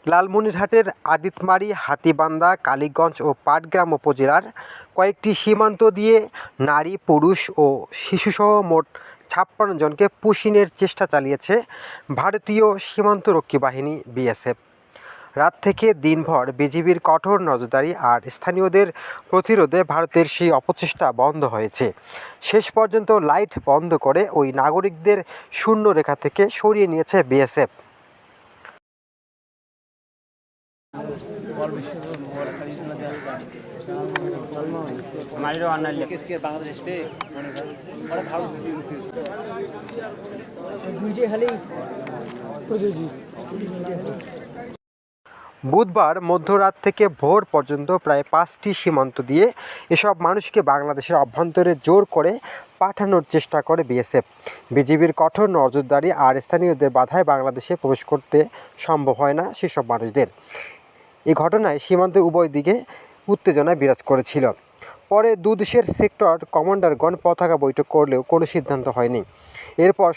লালমনিরহাটের আদিতমারি, হাতীবান্ধা, কালীগঞ্জ ও পাটগ্রাম উপজেলার কয়েকটি সীমান্ত দিয়ে নারী, পুরুষ ও শিশুসহ মোট ৫৬ জনকে পুশিনের চেষ্টা চালিয়েছে ভারতীয় সীমান্তরক্ষী বাহিনী বিএসএফ। রাত থেকে দিনভর বিজিবির কঠোর নজরদারি আর স্থানীয়দের প্রতিরোধে ভারতের সেই অপচেষ্টা বন্ধ হয়েছে। শেষ পর্যন্ত লাইট বন্ধ করে ওই নাগরিকদের শূন্য রেখা থেকে সরিয়ে নিয়েছে বিএসএফ। বুধবার মধ্যরাত থেকে ভোর পর্যন্ত প্রায় ৫টি সীমান্ত দিয়ে এসব মানুষকে বাংলাদেশের অভ্যন্তরে জোর করে পাঠানোর চেষ্টা করে বিএসএফ। বিজিবির কঠোর নজরদারি আর স্থানীয়দের বাধায় বাংলাদেশে প্রবেশ করতে সম্ভব হয় না সেসব মানুষদের। এই ঘটনায় সীমান্তের উভয় দিকে উত্তেজনা বিরাজ করেছিল। পরে দুদেশের সেক্টর কমান্ডারগণ পতাকা বৈঠক করলেও কোনো সিদ্ধান্ত হয়নি। এরপর